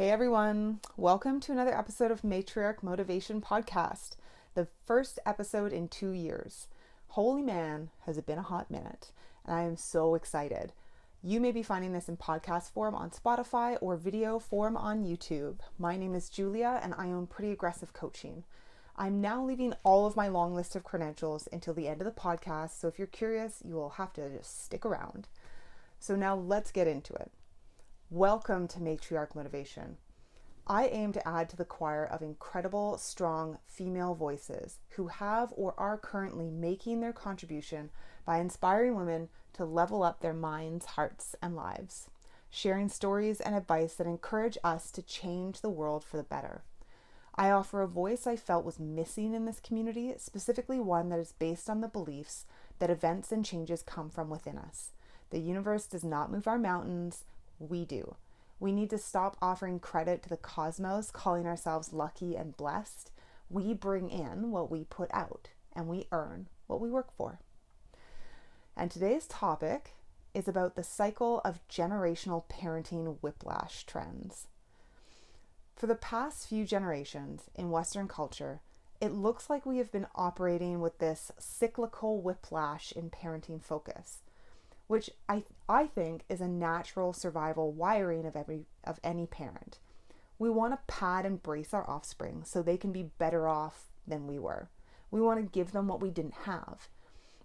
Hey everyone, welcome to another episode of Matriarch Motivation Podcast, the first episode in 2 years. Holy man, has it been a hot minute, and I am so excited. You may be finding this in podcast form on Spotify or video form on YouTube. My name is Julia and I own Pretty Aggressive Coaching. I'm now leaving all of my long list of credentials until the end of the podcast, so if you're curious, you will have to just stick around. So now let's get into it. Welcome to Matriarch Motivation. I aim to add to the choir of incredible, strong female voices who have or are currently making their contribution by inspiring women to level up their minds, hearts, and lives, sharing stories and advice that encourage us to change the world for the better. I offer a voice I felt was missing in this community, specifically one that is based on the beliefs that events and changes come from within us. The universe does not move our mountains. We do. We need to stop offering credit to the cosmos, calling ourselves lucky and blessed. We bring in what we put out, and we earn what we work for. And today's topic is about the cycle of generational parenting whiplash trends. For the past few generations in Western culture, it looks like we have been operating with this cyclical whiplash in parenting focus, which I think is a natural survival wiring of any parent. We want to pad and brace our offspring so they can be better off than we were. We want to give them what we didn't have.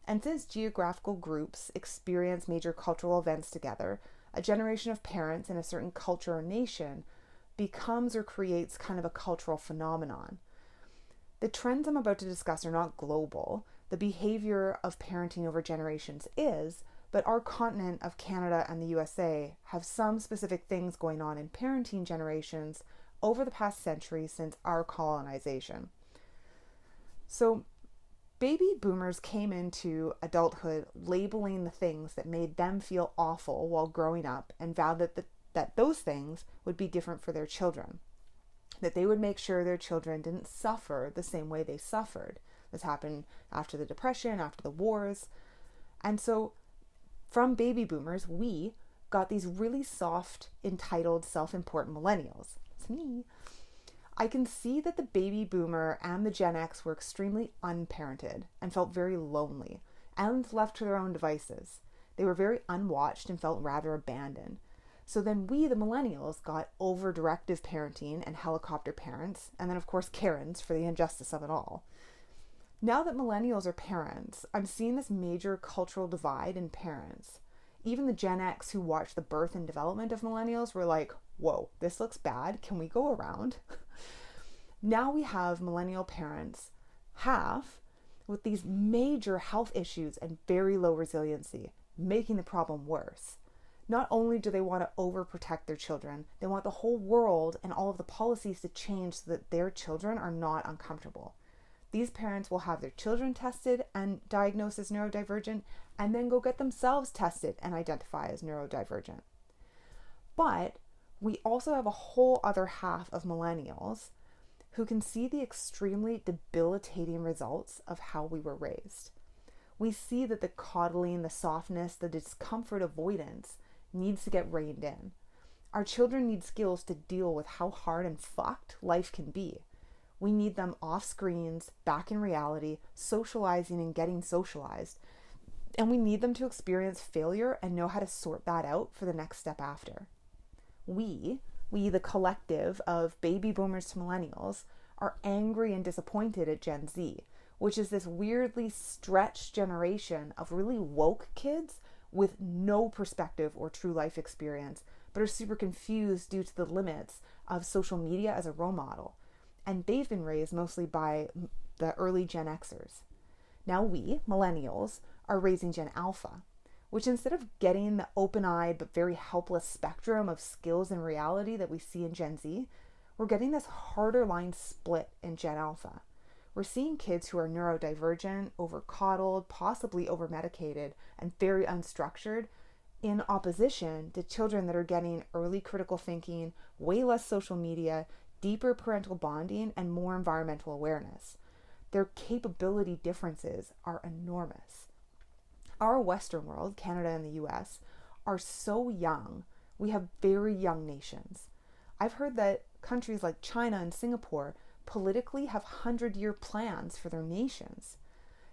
And since geographical groups experience major cultural events together, a generation of parents in a certain culture or nation becomes or creates kind of a cultural phenomenon. The trends I'm about to discuss are not global. The behavior of parenting over generations is, but our continent of Canada and the USA have some specific things going on in parenting generations over the past century since our colonization. So, baby boomers came into adulthood labeling the things that made them feel awful while growing up and vowed that those things would be different for their children, that they would make sure their children didn't suffer the same way they suffered. This happened after the Depression, after the wars. And so from baby boomers, we got these really soft, entitled, self-important millennials. It's me. I can see that the baby boomer and the Gen X were extremely unparented and felt very lonely and left to their own devices. They were very unwatched and felt rather abandoned. So then we, the millennials, got over-directive parenting and helicopter parents, and then of course Karens for the injustice of it all. Now that millennials are parents, I'm seeing this major cultural divide in parents. Even the Gen X who watched the birth and development of millennials were like, whoa, this looks bad. Can we go around? Now we have millennial parents, half, with these major health issues and very low resiliency, making the problem worse. Not only do they want to overprotect their children, they want the whole world and all of the policies to change so that their children are not uncomfortable. These parents will have their children tested and diagnosed as neurodivergent and then go get themselves tested and identify as neurodivergent. But we also have a whole other half of millennials who can see the extremely debilitating results of how we were raised. We see that the coddling, the softness, the discomfort avoidance needs to get reined in. Our children need skills to deal with how hard and fucked life can be. We need them off screens, back in reality, socializing and getting socialized. And we need them to experience failure and know how to sort that out for the next step after. We, the collective of baby boomers to millennials, are angry and disappointed at Gen Z, which is this weirdly stretched generation of really woke kids with no perspective or true life experience, but are super confused due to the limits of social media as a role model. And they've been raised mostly by the early Gen Xers. Now we, millennials, are raising Gen Alpha, which instead of getting the open-eyed but very helpless spectrum of skills and reality that we see in Gen Z, we're getting this harder line split in Gen Alpha. We're seeing kids who are neurodivergent, over-coddled, possibly over-medicated, and very unstructured in opposition to children that are getting early critical thinking, way less social media, deeper parental bonding, and more environmental awareness. Their capability differences are enormous. Our Western world, Canada and the US, are so young. We have very young nations. I've heard that countries like China and Singapore politically have 100-year plans for their nations.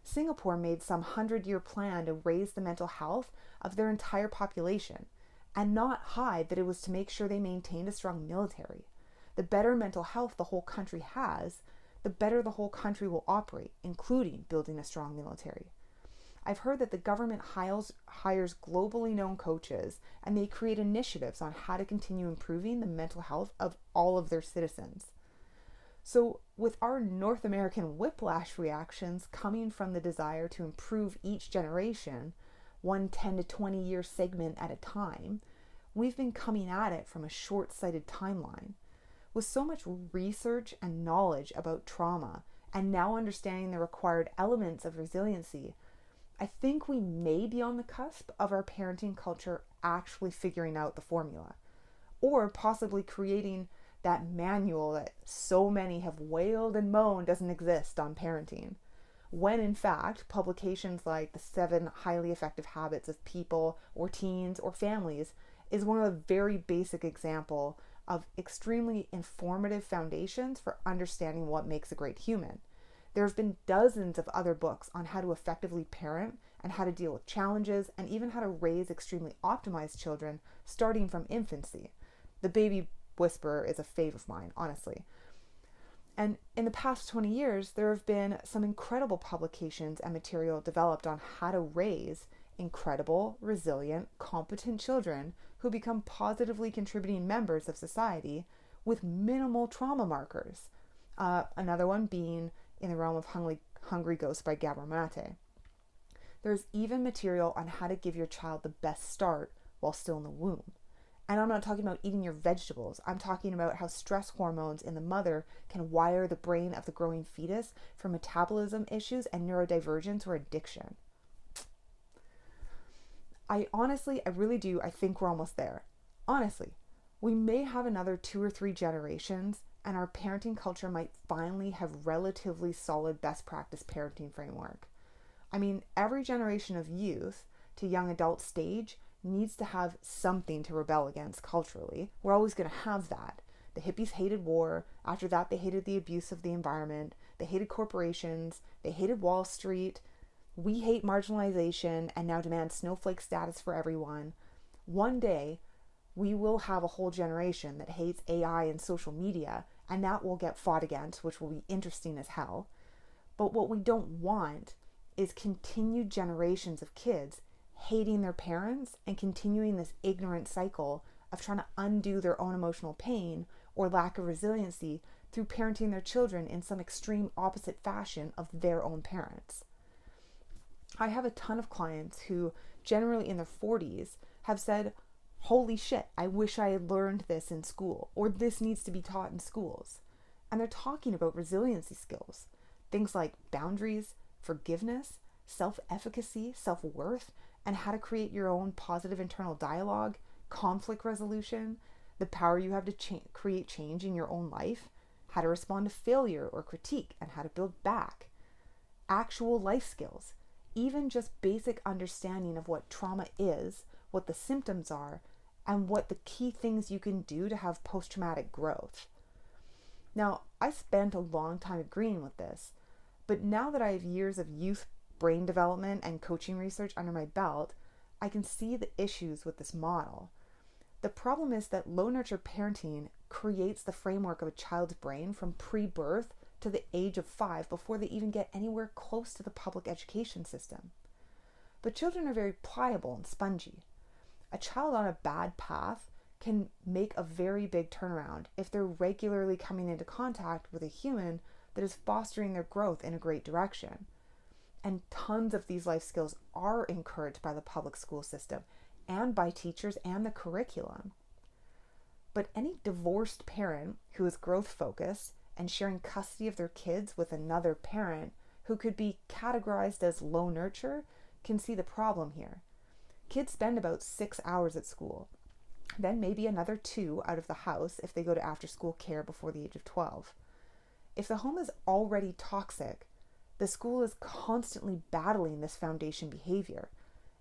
Singapore made some 100-year plan to raise the mental health of their entire population and not hide that it was to make sure they maintained a strong military. The better mental health the whole country has, the better the whole country will operate, including building a strong military. I've heard that the government hires globally known coaches and they create initiatives on how to continue improving the mental health of all of their citizens. So with our North American whiplash reactions coming from the desire to improve each generation, one 10 to 20 year segment at a time, we've been coming at it from a short-sighted timeline. With so much research and knowledge about trauma and now understanding the required elements of resiliency, I think we may be on the cusp of our parenting culture actually figuring out the formula, or possibly creating that manual that so many have wailed and moaned doesn't exist on parenting, when in fact publications like The 7 Highly Effective Habits of People or Teens or Families is one of the very basic example of extremely informative foundations for understanding what makes a great human. There have been dozens of other books on how to effectively parent and how to deal with challenges and even how to raise extremely optimized children starting from infancy. The Baby Whisperer is a fave of mine, honestly. And in the past 20 years, there have been some incredible publications and material developed on how to raise incredible, resilient, competent children who become positively contributing members of society with minimal trauma markers. Another one being In the Realm of Hungry Ghosts by Gabor Mate. There's even material on how to give your child the best start while still in the womb. And I'm not talking about eating your vegetables. I'm talking about how stress hormones in the mother can wire the brain of the growing fetus for metabolism issues and neurodivergence or addiction. I really do. I think we're almost there. Honestly, we may have another 2 or 3 generations and our parenting culture might finally have relatively solid best practice parenting framework. I mean, every generation of youth to young adult stage needs to have something to rebel against culturally. We're always going to have that. The hippies hated war. After that, they hated the abuse of the environment. They hated corporations. They hated Wall Street. We hate marginalization and now demand snowflake status for everyone. One day, we will have a whole generation that hates AI and social media, and that will get fought against, which will be interesting as hell. But what we don't want is continued generations of kids hating their parents and continuing this ignorant cycle of trying to undo their own emotional pain or lack of resiliency through parenting their children in some extreme opposite fashion of their own parents. I have a ton of clients who, generally in their 40s, have said, "Holy shit, I wish I had learned this in school," or "this needs to be taught in schools." And they're talking about resiliency skills, things like boundaries, forgiveness, self-efficacy, self-worth, and how to create your own positive internal dialogue, conflict resolution, the power you have to create change in your own life, how to respond to failure or critique, and how to build back. Actual life skills, even just basic understanding of what trauma is, what the symptoms are, and what the key things you can do to have post-traumatic growth. Now, I spent a long time agreeing with this, but now that I have years of youth brain development and coaching research under my belt, I can see the issues with this model. The problem is that low nurture parenting creates the framework of a child's brain from pre-birth to the age of 5 before they even get anywhere close to the public education system. But children are very pliable and spongy. A child on a bad path can make a very big turnaround if they're regularly coming into contact with a human that is fostering their growth in a great direction. And tons of these life skills are encouraged by the public school system and by teachers and the curriculum. But any divorced parent who is growth focused and sharing custody of their kids with another parent who could be categorized as low nurture can see the problem here. Kids spend about 6 hours at school, then maybe another 2 out of the house if they go to after school care before the age of 12. If the home is already toxic, the school is constantly battling this foundation behavior.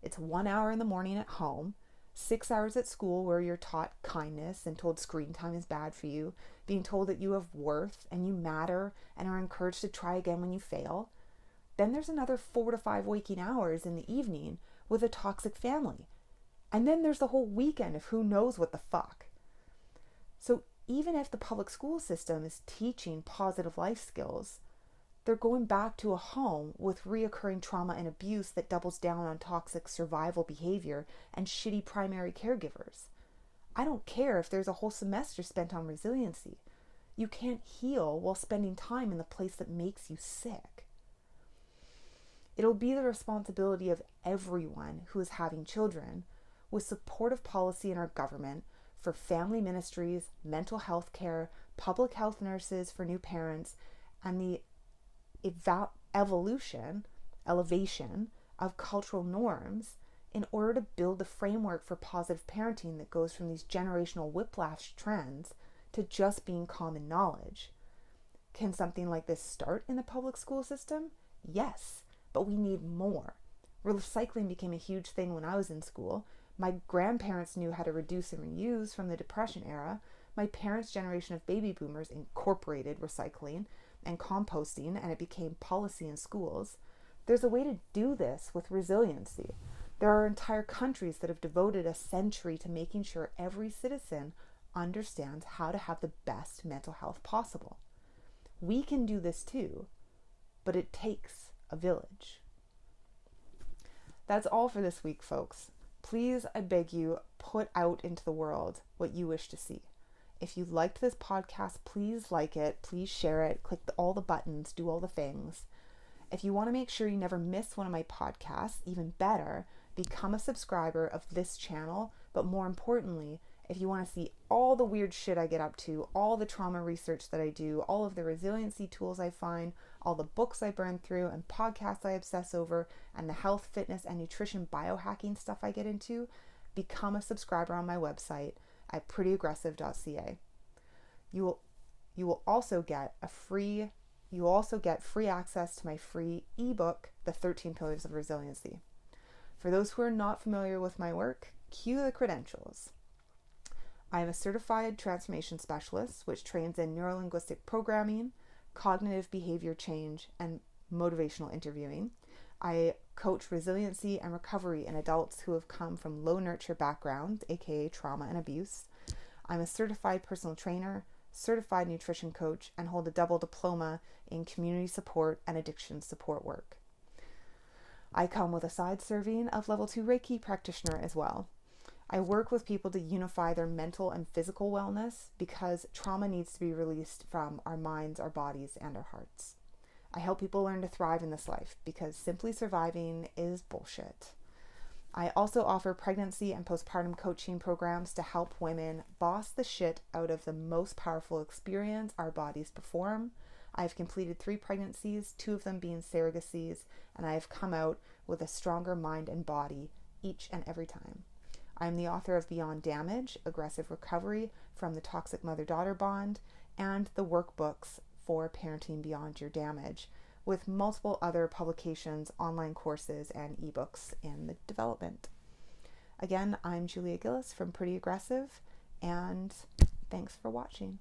It's 1 hour in the morning at home, 6 hours at school where you're taught kindness and told screen time is bad for you, being told that you have worth and you matter and are encouraged to try again when you fail. Then there's another 4 to 5 waking hours in the evening with a toxic family. And then there's the whole weekend of who knows what the fuck. So even if the public school system is teaching positive life skills, they're going back to a home with reoccurring trauma and abuse that doubles down on toxic survival behavior and shitty primary caregivers. I don't care if there's a whole semester spent on resiliency. You can't heal while spending time in the place that makes you sick. It'll be the responsibility of everyone who is having children, with supportive policy in our government, for family ministries, mental health care, public health nurses for new parents, and the elevation of cultural norms in order to build the framework for positive parenting that goes from these generational whiplash trends to just being common knowledge. Can something like this start in the public school system? Yes, but we need more. Recycling became a huge thing when I was in school. My grandparents knew how to reduce and reuse from the Depression era. My parents' generation of baby boomers incorporated recycling and composting, and it became policy in schools. There's a way to do this with resiliency. There are entire countries that have devoted a century to making sure every citizen understands how to have the best mental health possible. We can do this too, but it takes a village. That's all for this week, folks. Please, I beg you, put out into the world what you wish to see. If you liked this podcast, please like it, please share it, click all the buttons, do all the things. If you want to make sure you never miss one of my podcasts, even better, become a subscriber of this channel. But more importantly, if you want to see all the weird shit I get up to, all the trauma research that I do, all of the resiliency tools I find, all the books I burn through and podcasts I obsess over, and the health, fitness, and nutrition biohacking stuff I get into, become a subscriber on my website at prettyaggressive.ca. You will also get free access to my free ebook, The 13 Pillars of Resiliency. For those who are not familiar with my work, cue the credentials. I am a certified transformation specialist, which trains in neurolinguistic programming, cognitive behavior change, and motivational interviewing. I coach resiliency and recovery in adults who have come from low nurture backgrounds, aka trauma and abuse. I'm a certified personal trainer, certified nutrition coach, and hold a double diploma in community support and addiction support work. I come with a side serving of level 2 Reiki practitioner as well. I work with people to unify their mental and physical wellness because trauma needs to be released from our minds, our bodies, and our hearts. I help people learn to thrive in this life because simply surviving is bullshit. I also offer pregnancy and postpartum coaching programs to help women boss the shit out of the most powerful experience our bodies perform. I've completed 3 pregnancies, 2 of them being surrogacies, and I have come out with a stronger mind and body each and every time. I'm the author of Beyond Damage, Aggressive Recovery from the Toxic Mother-Daughter Bond, and the workbooks for Parenting Beyond Your Damage, with multiple other publications, online courses, and ebooks in the development. Again, I'm Julia Gillis from Pretty Aggressive, and thanks for watching.